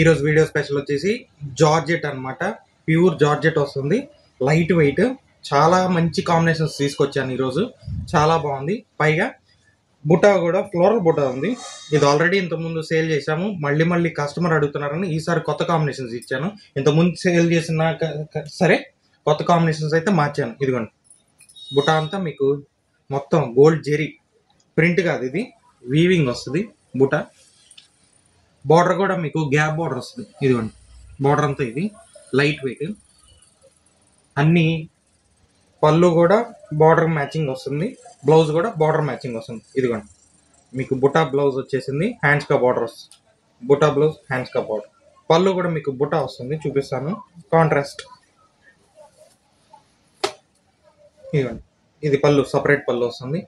ఈరోజు video special వచ్చేసి georgette అన్నమాట. ప్యూర్ జార్జెట్ వస్తుంది, లైట్ వెయిట్. చాలా మంచి కాంబినేషన్స్ తీసుకొచ్చాను ఈరోజు, చాలా బాగుంది. పైగా బుటా కూడా ఫ్లోరల్ బుటా ఉంది. ఇది ఆల్రెడీ ఇంతకుముందు సేల్ చేశాము, మళ్ళీ కస్టమర్ అడుగుతున్నారని ఈసారి కొత్త కాంబినేషన్స్ ఇచ్చాను. ఇంతకుముందు సేల్ చేసిన సరే కొత్త కాంబినేషన్స్ అయితే మార్చాను. ఇదిగోండి, బుటా అంతా మీకు మొత్తం గోల్డ్ జెరీ ప్రింట్ కాదు, ఇది వీవింగ్ వస్తుంది బుటా. బార్డర్ కూడా మీకు గ్యాప్ బార్డర్ వస్తుంది. ఇదిగోండి, బార్డర్ అంతా ఇది లైట్ వెయిట్. అన్ని పళ్ళు కూడా బార్డర్ మ్యాచింగ్ వస్తుంది, బ్లౌజ్ కూడా బార్డర్ మ్యాచింగ్ వస్తుంది. ఇదిగోండి, మీకు బుటా బ్లౌజ్ వచ్చేసింది, హ్యాండ్స్ కా బార్డర్ వస్తుంది. బుటా బ్లౌజ్, హ్యాండ్స్ కా బార్డర్. పళ్ళు కూడా మీకు బుటా వస్తుంది, చూపిస్తాను కాంట్రాస్ట్. ఇదిగోండి, ఇది పళ్ళు, సపరేట్ పళ్ళు వస్తుంది.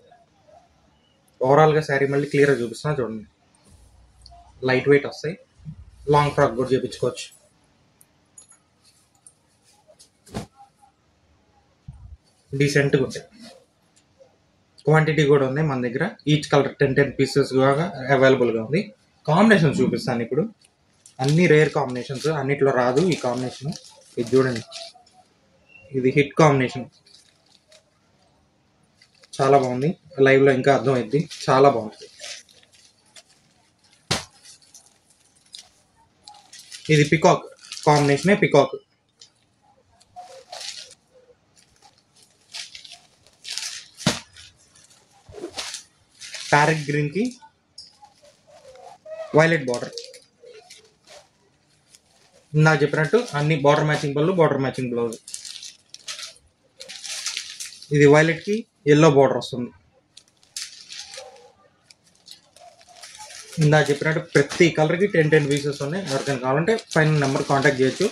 ఓవరాల్గా శారీ మళ్ళీ క్లియర్గా చూపిస్తున్నా చూడండి. లైట్ వెయిట్ వస్తాయి, లాంగ్ ఫ్రాక్ కూడా చేయించుకోవచ్చు. డీసెంట్గా ఉంటాయి. క్వాంటిటీ కూడా ఉంది మన దగ్గర. ఈచ్ కలర్ 10 పీసెస్ అవైలబుల్గా ఉంది. కాంబినేషన్ చూపిస్తాను ఇప్పుడు. అన్ని రేర్ కాంబినేషన్స్, అన్నిట్లో రాదు ఈ కాంబినేషన్. ఇది చూడండి, ఇది హిట్ కాంబినేషన్, చాలా బాగుంది. లైవ్లో ఇంకా అర్థమైంది, చాలా బాగుంటుంది. ఇది పికాక్ కాంబినేషనే, పికాక్. ప్యారెట్ గ్రీన్ కి వైలెట్ బార్డర్. ఇందాక చెప్పినట్టు అన్ని బార్డర్ మ్యాచింగ్ పళ్ళు, బార్డర్ మ్యాచింగ్ బ్లౌజ్. ఇది వైలెట్ కి ఎల్లో బార్డర్ వస్తుంది. ఇందాక చెప్పినట్టు ప్రతి కలర్కి 10 పీసెస్ ఉన్నాయి. ఎవరికైనా కావాలంటే పైన నెంబర్ కాంటాక్ట్ చేయొచ్చు,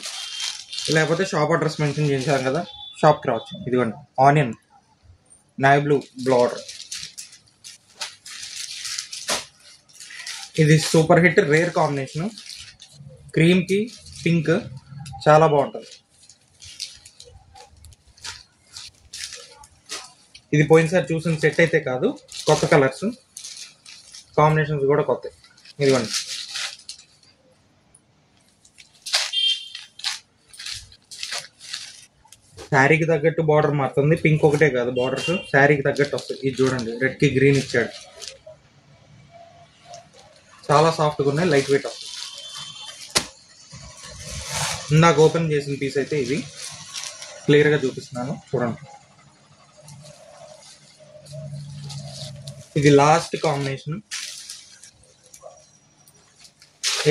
లేకపోతే షాప్ అడ్రస్ మెన్షన్ చేశాను కదా, షాప్కి రావచ్చు. ఇదిగోండి, ఆనియన్ నావీ బ్లూ బార్డర్. ఇది super hit rare combination, cream కి పింక్, చాలా బాగుంటుంది. ఇది పోయినసారి చూసిన సెట్ అయితే కాదు, కొత్త కలర్స్, కాంబినేషన్స్ కూడా కొత్త. ఇదిగోండి, శారీకి తగ్గట్టు బార్డర్ మారుతుంది. పింక్ ఒకటే కాదు, బార్డర్స్ శారీకి తగ్గట్టు వస్తుంది. ఇది చూడండి, రెడ్ కి గ్రీన్ ఇచ్చాడు. చాలా సాఫ్ట్గా ఉన్నాయి, లైట్ వెయిట్ వస్తుంది. ఇందాక ఓపెన్ చేసిన పీస్ అయితే ఇది, క్లియర్గా చూపిస్తున్నాను చూడండి. ఇది last combination,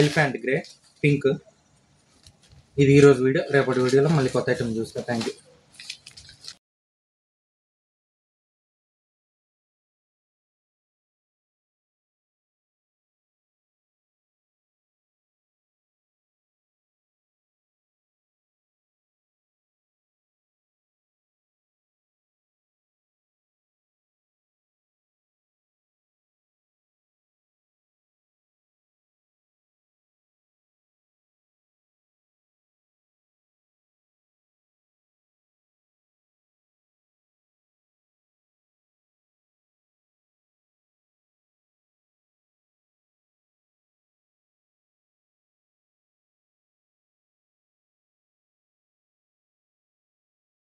elephant grey pink. ఇది ఈరోజు వీడియో. రేపటి వీడియోలో మళ్ళీ కొత్త ఐటమ్ చూస్తా. Thank you.